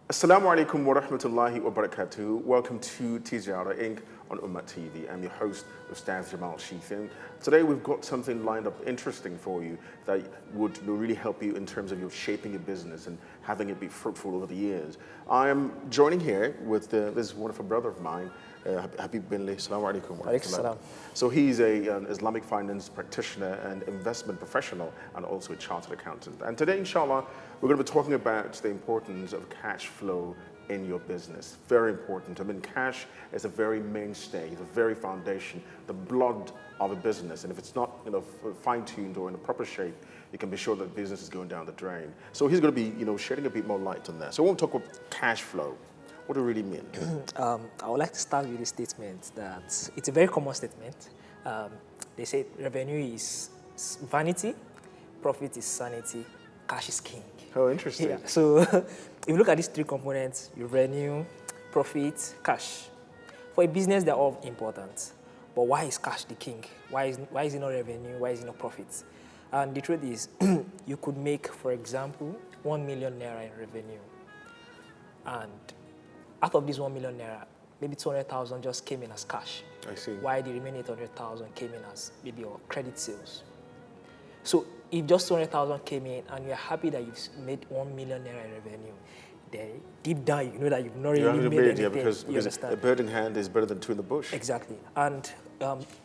Assalamu alaikum wa rahmatullahi wa barakatuh. Welcome to Tijarah Inc. on Ummah TV. I'm your host, Ustaz Jamal Sheethin. Today we've got something lined up interesting for you that would really help you in terms of your shaping your business and having it be fruitful over the years. I am joining here with this wonderful brother of mine, Habib Binli. Assalamu alaikum wa rahmatullah. So he's an Islamic finance practitioner and investment professional and also a chartered accountant. And today, inshallah, we're going to be talking about the importance of cash flow in your business. Very important. I mean, cash is a very mainstay, the very foundation, the blood of a business. And if it's not, fine-tuned or in a proper shape, you can be sure that business is going down the drain. So he's going to be, shedding a bit more light on that. So I want to talk about cash flow. What do you really mean? I would like to start with a statement that it's a very common statement. They say revenue is vanity, profit is sanity, cash is king. Oh, interesting. Yeah. So if you look at these three components, revenue, profit, cash. For a business, they're all important. But why is cash the king? Why is it not revenue? Why is it not profit? And the truth is, you could make, for example, 1 million naira in revenue. And out of this 1 million naira, maybe 200,000 just came in as cash. I see. While the remaining 800,000 came in as maybe your credit sales. So if just 200,000 came in and you're happy that you've made 1 million naira in revenue, then deep down you know that you've not really made anything. Yeah, because a bird in hand is better than two in the bush. Exactly. And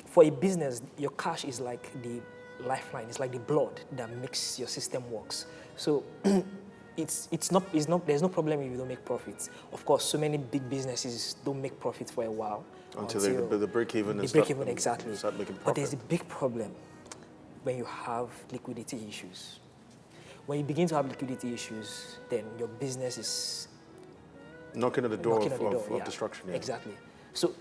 for a business, your cash is like the lifeline. It's like the blood that makes your system works. So there's no problem if you don't make profits. Of course, so many big businesses don't make profits for a while. Until they break even and start exactly. Start making profit. But there's a big problem when you have liquidity issues. When you begin to have liquidity issues, then your business is knocking at the door of destruction. Yeah. Exactly. So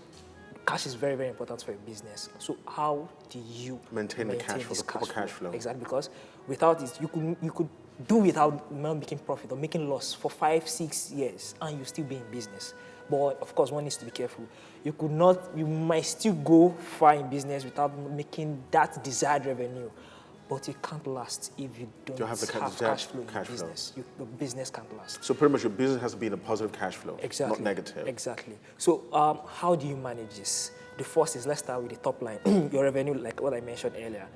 cash is very, very important for a business. So how do you maintain the cash flow, the proper cash flow? Exactly, because without it, you could do without not making profit or making loss for 5-6 years, and you still be in business. But of course, one needs to be careful. You might still go far in business without making that desired revenue, but it can't last if you don't have cash flow in your business. Your business can't last. So pretty much your business has to be in a positive cash flow, exactly, not negative. Exactly. So how do you manage this? The first is, let's start with the top line. Your revenue, like what I mentioned earlier,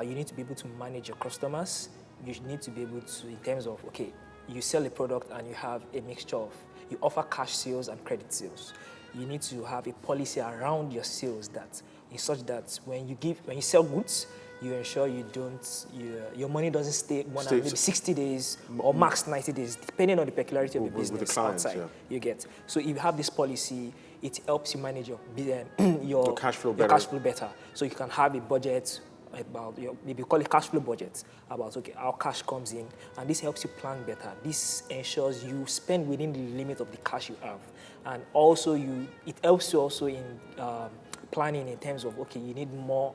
you need to be able to manage your customers. You need to be able to, in terms of, okay, you sell a product and you have a mixture of, you offer cash sales and credit sales. You need to have a policy around your sales that is such that when you sell goods, you ensure your money doesn't stay more than maybe 60 days or max 90 days, depending on the peculiarity of the business with the clients, outside. Yeah. You get. So if you have this policy, it helps you manage your cash flow better. So you can have a budget about maybe call it cash flow budget about, okay, how cash comes in, and this helps you plan better. This ensures you spend within the limit of the cash you have, and also it helps you also in planning in terms of, okay, you need more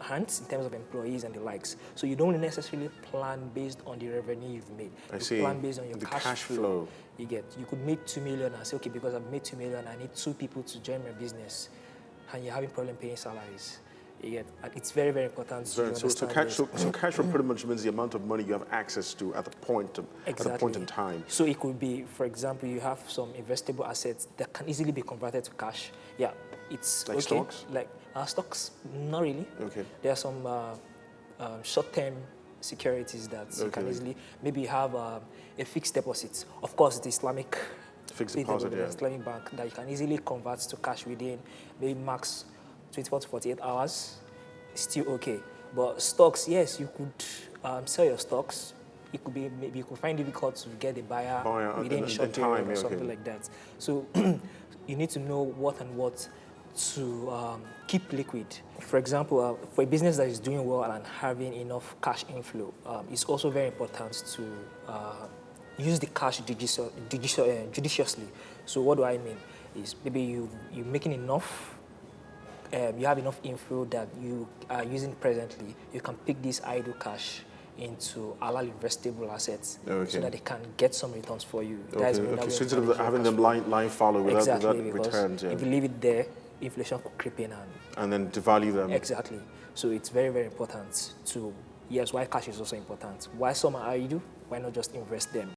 hands in terms of employees and the likes. So you don't necessarily plan based on the revenue you've made. You plan based on your cash flow. You could make 2 million and say, okay, because I've made 2 million, I need 2 people to join my business, and you're having problem paying salaries. It's very, very important. So cash flow pretty much means the amount of money you have access to at the point in time. So it could be, for example, you have some investable assets that can easily be converted to cash. Yeah, it's like okay. Stocks? Like stocks, not really. Okay. There are some short-term securities that you can easily, maybe you have a fixed deposit. Of course, the Islamic fixed deposit, Islamic bank that you can easily convert to cash within maybe max 24 to 48 hours, still okay. But stocks, yes, you could sell your stocks. It could be, maybe you could find it difficult to get a buyer within a short time or something like that. So you need to know what to keep liquid. For example, for a business that is doing well and having enough cash inflow, it's also very important to use the cash judiciously. So what do I mean? Is maybe you're making enough, you have enough inflow that you are using presently. You can pick this idle cash into halal investable assets so that they can get some returns for you. Okay. So instead of having them line follow without returns. If you leave it there, inflation could creep in and then devalue them. Exactly. So it's very, very important to, yes, why cash is also important. Why some are idle, why not just invest them?